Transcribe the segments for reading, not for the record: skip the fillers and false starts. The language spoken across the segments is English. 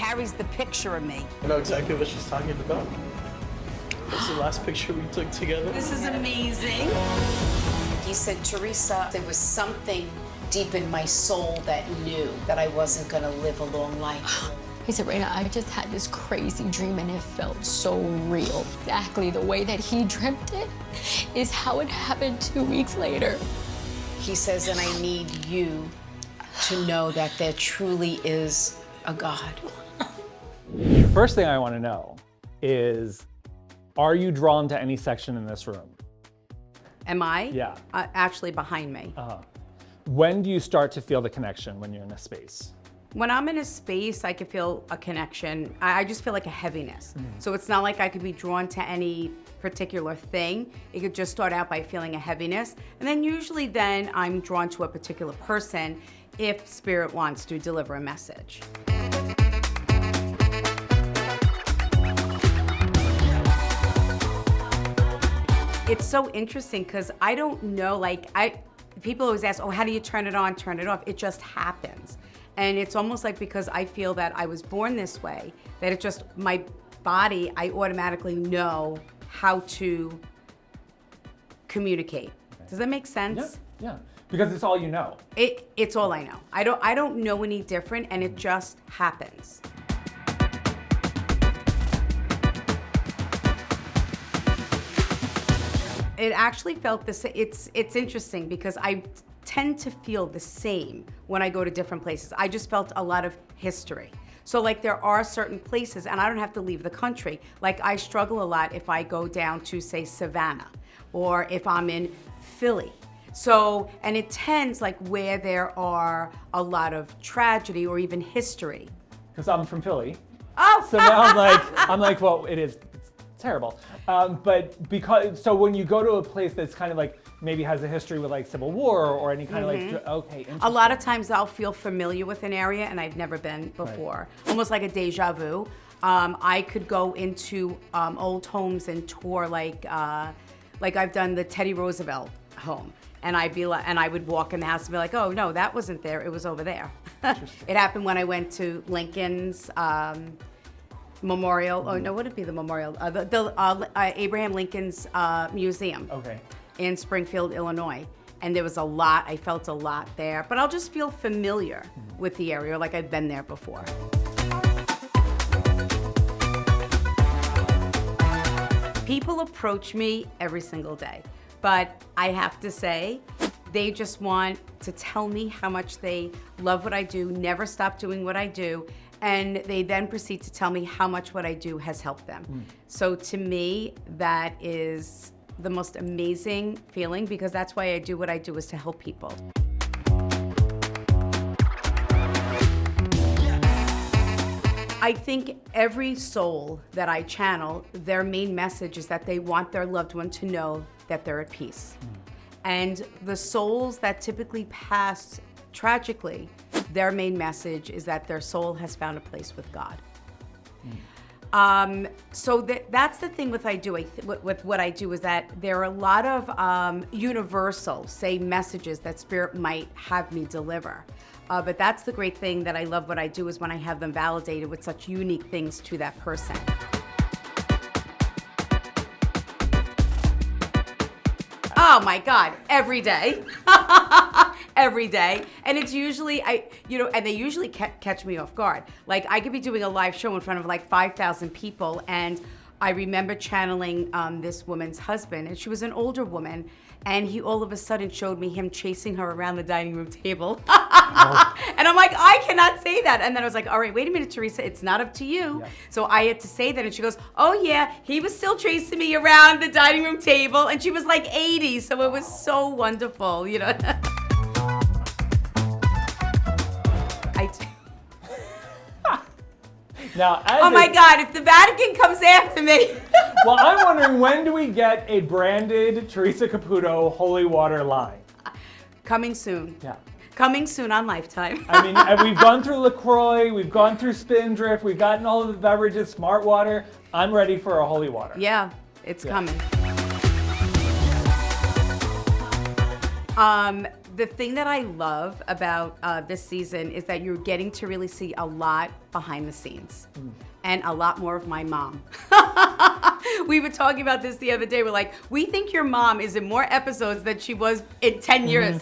carries the picture of me. I know exactly what she's talking about. That's the last picture we took together. This is amazing. He said, Teresa, there was something deep in my soul that knew that I wasn't gonna live a long life. He said, Raina, I just had this crazy dream and it felt so real. Exactly the way that he dreamt it is how it happened 2 weeks later. He says, and I need you to know that there truly is a God. The first thing I want to know is, are you drawn to any section in this room? Am I? Yeah. Actually behind me. When do you start to feel the connection when you're in a space? When I'm in a space, I can feel a connection. I just feel like a heaviness. So it's not like I could be drawn to any particular thing. It could just start out by feeling a heaviness. And then usually then I'm drawn to a particular person if Spirit wants to deliver a message. It's so interesting because I don't know, people always ask, oh, how do you turn it on, turn it off? It just happens. And it's almost like because I feel that I was born this way, that it just, my body, I automatically know how to communicate. Does that make sense? Yeah. Because it's all you know. It's all I know. I don't know any different, and it just happens. It actually felt the same. It's interesting because I tend to feel the same when I go to different places. I just felt a lot of history. So like there are certain places, and I don't have to leave the country. Like I struggle a lot if I go down to say Savannah, or if I'm in Philly. So, and it tends like where there are a lot of tragedy or even history. Because I'm from Philly. Oh! So now I'm like, well, it's terrible. But so when you go to a place that's kind of like, maybe has a history with like Civil War or any kind of like, okay, interesting. A lot of times I'll feel familiar with an area and I've never been before. Right. Almost like a deja vu. I could go into old homes and tour like I've done the Teddy Roosevelt home. And I would walk in the house and be like, oh no, that wasn't there, it was over there. It happened when I went to Lincoln's memorial. Oh no, would it be the memorial? Abraham Lincoln's museum. Okay. In Springfield, Illinois. And there was I felt a lot there, but I'll just feel familiar with the area, like I've been there before. People approach me every single day, but I have to say, they just want to tell me how much they love what I do, never stop doing what I do, and they then proceed to tell me how much what I do has helped them. So to me, that is the most amazing feeling, because that's why I do what I do, is to help people. I think every soul that I channel, their main message is that they want their loved one to know that they're at peace. And the souls that typically pass tragically, their main message is that their soul has found a place with God. So that's the thing with what I do, is that there are a lot of universal, say, messages that Spirit might have me deliver. But that's the great thing that I love what I do, is when I have them validated with such unique things to that person. Oh my God, every day. Every day. And it's usually, and they usually catch me off guard. Like I could be doing a live show in front of like 5,000 people, and I remember channeling this woman's husband, and she was an older woman, and he all of a sudden showed me him chasing her around the dining room table. And I'm like, I cannot say that. And then I was like, all right, wait a minute, Teresa, it's not up to you. Yeah. So I had to say that, and she goes, oh yeah, he was still chasing me around the dining room table, and she was like 80, so it was so wonderful, you know. Now, oh my God, if the Vatican comes after me. Well, I'm wondering, when do we get a branded Theresa Caputo holy water line? Coming soon. Yeah. Coming soon on Lifetime. I mean, we've gone through LaCroix, we've gone through Spindrift, we've gotten all of the beverages, Smart Water. I'm ready for a holy water. Yeah, it's coming. The thing that I love about this season is that you're getting to really see a lot behind the scenes and a lot more of my mom. We were talking about this the other day. We're like, we think your mom is in more episodes than she was in 10 years.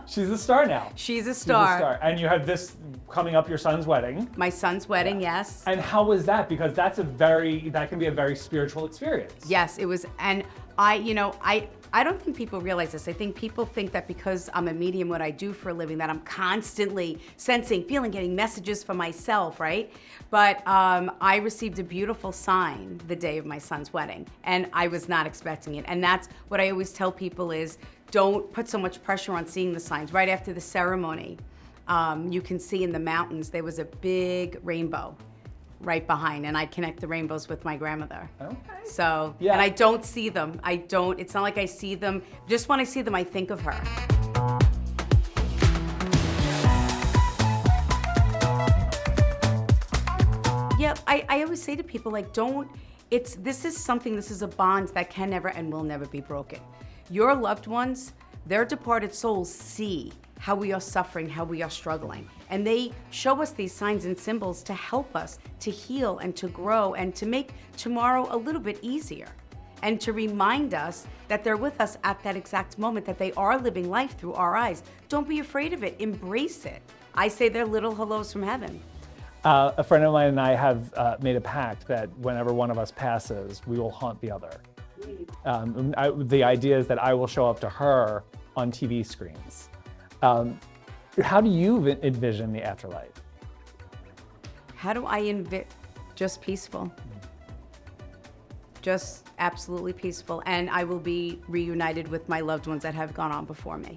She's a star now. She's a She's a star. star. And you have this coming up, your son's wedding. My son's wedding, yes. And how was that? Because that can be a very spiritual experience. Yes, it was. And I don't think people realize this. I think people think that because I'm a medium, what I do for a living, that I'm constantly sensing, feeling, getting messages for myself, right? But I received a beautiful sign the day of my son's wedding, and I was not expecting it. And that's what I always tell people is, don't put so much pressure on seeing the signs. Right after the ceremony, you can see in the mountains, there was a big rainbow right behind, and I connect the rainbows with my grandmother. Okay. So, Yeah. and I don't see them. It's not like I see them. Just when I see them, I think of her. Yeah, I always say to people, like, this is a bond that can never and will never be broken. Your loved ones, their departed souls see how we are suffering, how we are struggling. And they show us these signs and symbols to help us to heal and to grow and to make tomorrow a little bit easier. And to remind us that they're with us at that exact moment, that they are living life through our eyes. Don't be afraid of it, embrace it. I say they're little hellos from heaven. A friend of mine and I have made a pact that whenever one of us passes, we will haunt the other. The idea is that I will show up to her on TV screens. How do you envision the afterlife? How do I just peaceful. Just absolutely peaceful. And I will be reunited with my loved ones that have gone on before me.